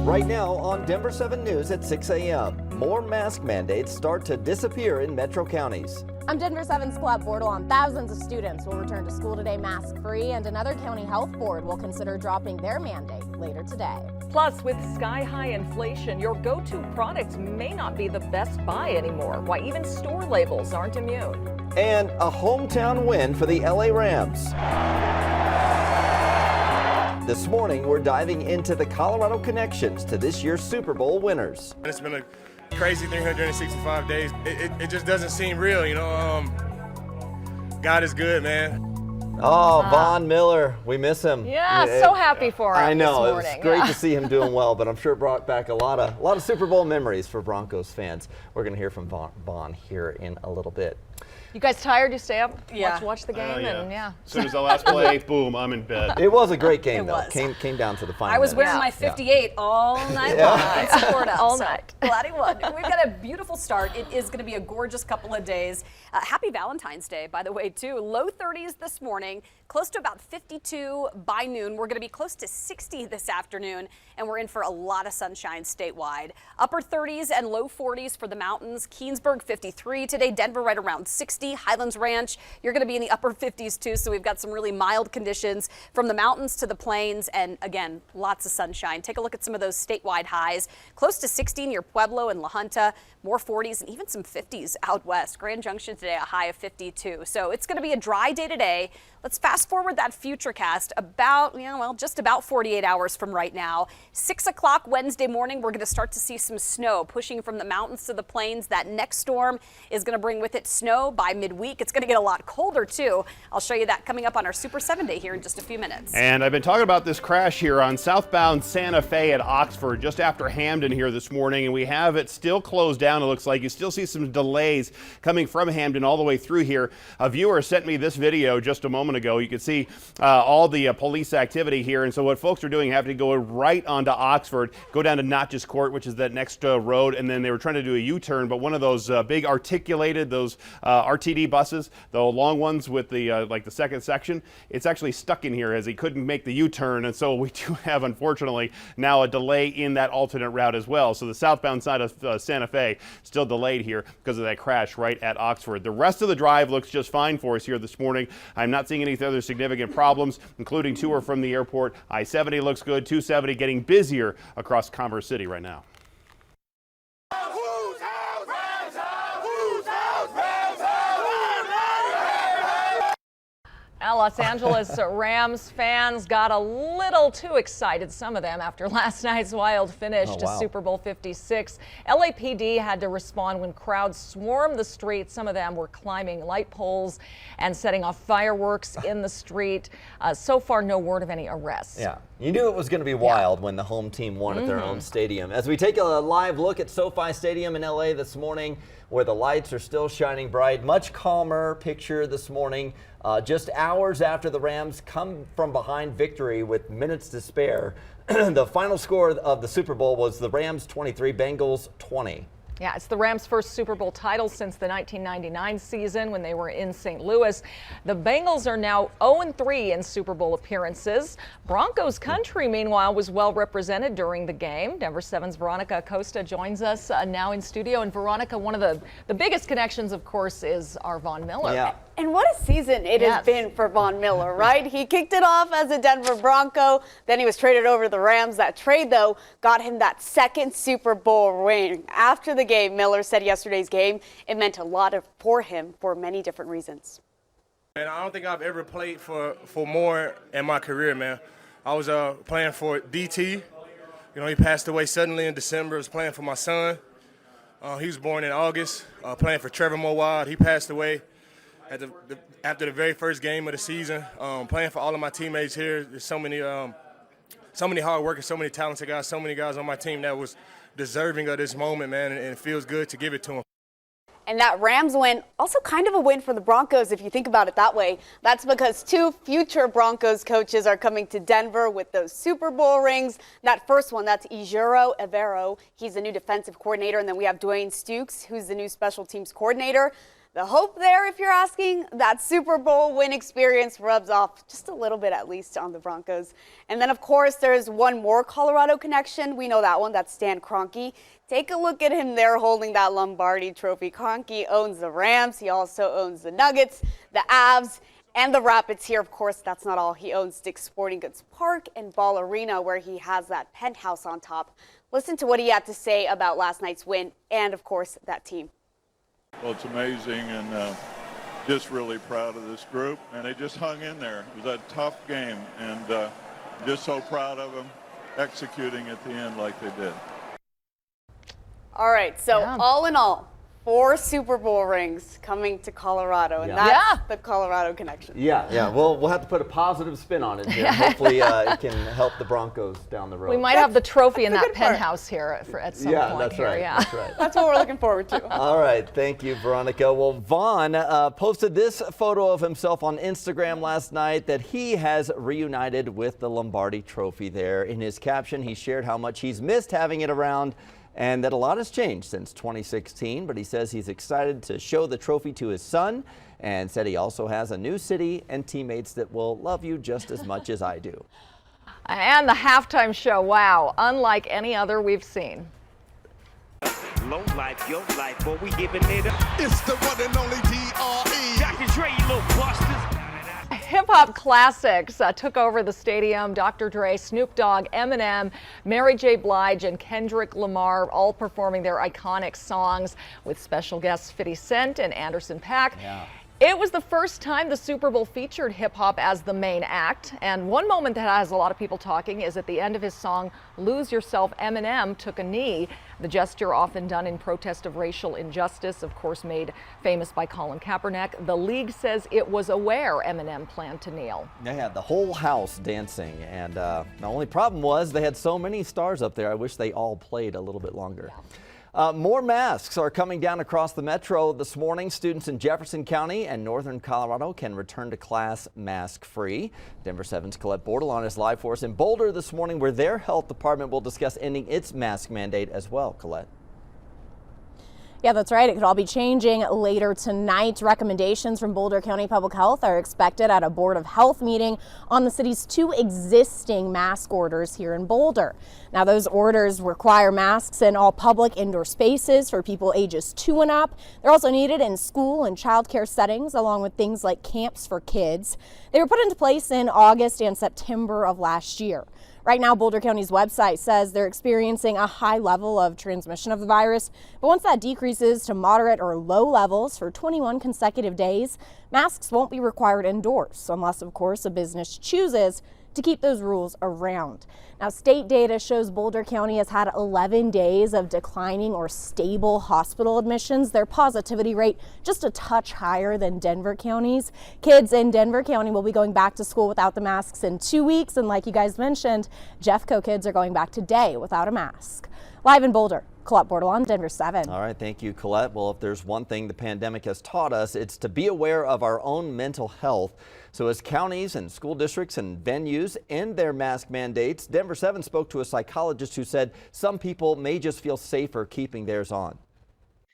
Right now on Denver 7 News at 6 a.m., more mask mandates start to disappear in metro counties. I'm Denver 7's Colette Bortle. On thousands of students will return to school today mask-free, and another county health board will consider dropping their mandate later today. Plus, with sky-high inflation, your go-to products may not be the best buy anymore. Why even store labels aren't immune. And a hometown win for the LA Rams. This morning, we're diving into the Colorado connections to this year's Super Bowl winners. It's been a crazy 365 days. It just doesn't seem real, you know. God is good, man. Oh, Von Miller, we miss him. Yeah, so happy for him. I know, this morning. It's great to see him doing well, but I'm sure it brought back a lot of Super Bowl memories for Broncos fans. We're going to hear from Von here in a little bit. You guys tired? You stay up, Yeah. watch the game, and As soon as the last play, boom, I'm in bed. It was a great game, though. was. Came down to the final. I was minutes. wearing my 58 all night long in support of. All so night. Glad he won. We've got a beautiful start. It is going to be a gorgeous couple of days. Happy Valentine's Day, by the way, too. Low 30s this morning, close to about 52 by noon. We're going to be close to 60 this afternoon, and we're in for a lot of sunshine statewide. Upper 30s and low 40s for the mountains. Keensburg 53 today. Denver right around 60. Highlands Ranch, you're going to be in the upper 50s too, so we've got some really mild conditions from the mountains to the plains, and again, lots of sunshine. Take a look at some of those statewide highs. Close to 60 near Pueblo and La Junta, more 40s and even some 50s out west. Grand Junction today, a high of 52. So it's going to be a dry day today. Let's fast forward that futurecast about, just about 48 hours from right now. 6 o'clock Wednesday morning, we're going to start to see some snow pushing from the mountains to the plains. That next storm is going to bring with it snow by midweek. It's going to get a lot colder, too. I'll show you that coming up on our Super 7 Day here in just a few minutes. And I've been talking about this crash here on southbound Santa Fe at Oxford, just after Hamden here this morning, and we have it still closed down. It looks like you still see some delays coming from Hamden all the way through here. A viewer sent me this video just a moment ago. You can see all the police activity here, and so what folks are doing have to go right onto Oxford, go down to Notches Court, which is that next road, and then they were trying to do a U-turn, but one of those big articulated, those RTD buses, the long ones with the like the second section, it's actually stuck in here as he couldn't make the U-turn, and so we do have, unfortunately, now a delay in that alternate route as well. So the southbound side of Santa Fe still delayed here because of that crash right at Oxford. The rest of the drive looks just fine for us here this morning. I'm not seeing any other significant problems, including to or from the airport. I-70 looks good, 270 getting busier across Commerce City right now. Los Angeles Rams fans got a little too excited, some of them, after last night's wild finish to Super Bowl 56. LAPD had to respond when crowds swarmed the street. Some of them were climbing light poles and setting off fireworks in the street. So far, no word of any arrests. Yeah, you knew it was going to be wild when the home team won at their own stadium. As we take a live look at SoFi Stadium in LA this morning, where the lights are still shining bright, much calmer picture this morning. Just hours after the Rams come from behind victory with minutes to spare. The final score of the Super Bowl was the Rams 23, Bengals 20. Yeah, it's the Rams' first Super Bowl title since the 1999 season when they were in St. Louis. The Bengals are now 0-3 in Super Bowl appearances. Broncos country, meanwhile, was well represented during the game. Denver 7's Veronica Acosta joins us now in studio. And Veronica, one of the biggest connections, of course, is our Von Miller. Yeah. And what a season it has been for Von Miller, right? He kicked it off as a Denver Bronco, then he was traded over to the Rams. That trade, though, got him that second Super Bowl ring. After the game, Miller said yesterday's game, it meant a lot for him for many different reasons. Man, I don't think I've ever played for more in my career, man. I was playing for DT. You know, he passed away suddenly in December. I was playing for my son. He was born in August. Playing for Trevor Mowad. He passed away after the very first game of the season. Playing for all of my teammates here. There's so many hard workers, so many talented guys, so many guys on my team that was deserving of this moment, man, and it feels good to give it to them. And that Rams win, also kind of a win for the Broncos if you think about it that way. That's because two future Broncos coaches are coming to Denver with those Super Bowl rings. That first one, that's Ejiro Evero. He's the new defensive coordinator. And then we have Dwayne Stukes, who's the new special teams coordinator. The hope there, if you're asking, that Super Bowl win experience rubs off just a little bit, at least, on the Broncos. And then, of course, there's one more Colorado connection. We know that one. That's Stan Kroenke. Take a look at him there holding that Lombardi trophy. Kroenke owns the Rams. He also owns the Nuggets, the Avs, and the Rapids here. Of course, that's not all. He owns Dick's Sporting Goods Park and Ball Arena, where he has that penthouse on top. Listen to what he had to say about last night's win and, of course, that team. Well, it's amazing, and just really proud of this group. And they just hung in there. It was a tough game, and just so proud of them executing at the end like they did. All right, so all in all, 4 Super Bowl rings coming to Colorado, and that's the Colorado connection. Yeah. We'll have to put a positive spin on it here. Hopefully it can help the Broncos down the road. We might have the trophy in that penthouse here at some point. That's right. That's right. That's what we're looking forward to. All right. Thank you, Veronica. Well, Vaughn posted this photo of himself on Instagram last night that he has reunited with the Lombardi trophy there. In his caption, he shared how much he's missed having it around and that a lot has changed since 2016, but he says he's excited to show the trophy to his son and said he also has a new city and teammates that will love you just as much as I do. And the halftime show, wow, unlike any other we've seen. Low life, your life, boy, we giving it up. It's the one and only D.R.E. Dr. Dre, you little busters. Hip-hop classics took over the stadium. Dr. Dre, Snoop Dogg, Eminem, Mary J. Blige, and Kendrick Lamar all performing their iconic songs with special guests 50 Cent and Anderson .Paak. It was the first time the Super Bowl featured hip-hop as the main act, and one moment that has a lot of people talking is at the end of his song, Lose Yourself, Eminem took a knee, the gesture often done in protest of racial injustice, of course made famous by Colin Kaepernick. The league says it was aware Eminem planned to kneel. They had the whole house dancing, and the only problem was they had so many stars up there. I wish they all played a little bit longer. More masks are coming down across the metro this morning. Students in Jefferson County and northern Colorado can return to class mask-free. Denver 7's Colette Bordelon is live for us in Boulder this morning, where their health department will discuss ending its mask mandate as well. Colette. Yeah, that's right. It could all be changing later tonight. Recommendations from Boulder County Public Health are expected at a Board of Health meeting on the city's 2 existing mask orders here in Boulder. Now, those orders require masks in all public indoor spaces for people ages 2 and up. They're also needed in school and childcare settings, along with things like camps for kids. They were put into place in August and September of last year. Right now, Boulder County's website says they're experiencing a high level of transmission of the virus, but once that decreases to moderate or low levels for 21 consecutive days, masks won't be required indoors, unless, of course, a business chooses to keep those rules around. Now, state data shows Boulder County has had 11 days of declining or stable hospital admissions. Their positivity rate just a touch higher than Denver County's. Kids in Denver County will be going back to school without the masks in 2 weeks. And like you guys mentioned, Jeffco kids are going back today without a mask. Live in Boulder, Colette Bordelon, Denver 7. All right, thank you, Colette. Well, if there's one thing the pandemic has taught us, it's to be aware of our own mental health. So as counties and school districts and venues end their mask mandates, Denver 7 spoke to a psychologist who said some people may just feel safer keeping theirs on.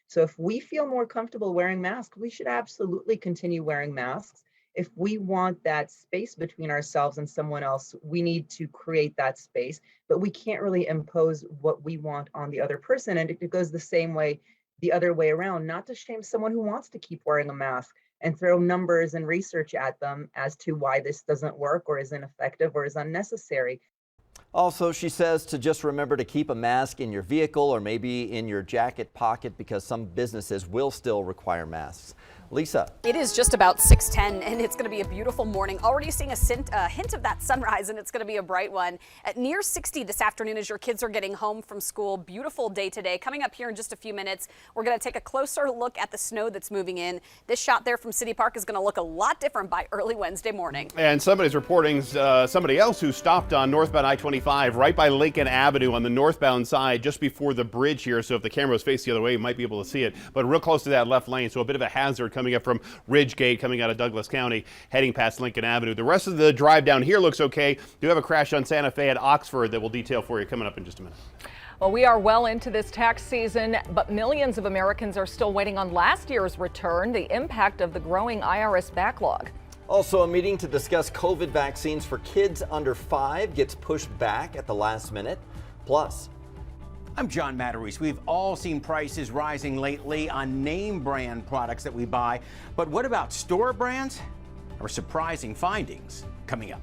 So if we feel more comfortable wearing masks, we should absolutely continue wearing masks. If we want that space between ourselves and someone else, we need to create that space, but we can't really impose what we want on the other person. And it goes the same way, the other way around, not to shame someone who wants to keep wearing a mask and throw numbers and research at them as to why this doesn't work or is ineffective or is unnecessary. Also, she says to just remember to keep a mask in your vehicle or maybe in your jacket pocket because some businesses will still require masks. Lisa. It is just about 6:10 and it's going to be a beautiful morning. Already seeing a hint of that sunrise, and it's going to be a bright one. At near 60 this afternoon as your kids are getting home from school. Beautiful day today. Coming up here in just a few minutes, we're going to take a closer look at the snow that's moving in. This shot there from City Park is going to look a lot different by early Wednesday morning. And somebody's reporting somebody else who stopped on northbound I-25 right by Lincoln Avenue on the northbound side just before the bridge here. So if the camera was faced the other way, you might be able to see it. But real close to that left lane, so a bit of a hazard coming up from Ridgegate, coming out of Douglas County, heading past Lincoln Avenue. The rest of the drive down here looks okay. Do have a crash on Santa Fe at Oxford that we'll detail for you coming up in just a minute. Well, we are well into this tax season, but millions of Americans are still waiting on last year's return, the impact of the growing IRS backlog. Also, a meeting to discuss COVID vaccines for kids under 5 gets pushed back at the last minute. Plus, I'm John Matarese. We've all seen prices rising lately on name brand products that we buy. But what about store brands? Our surprising findings coming up.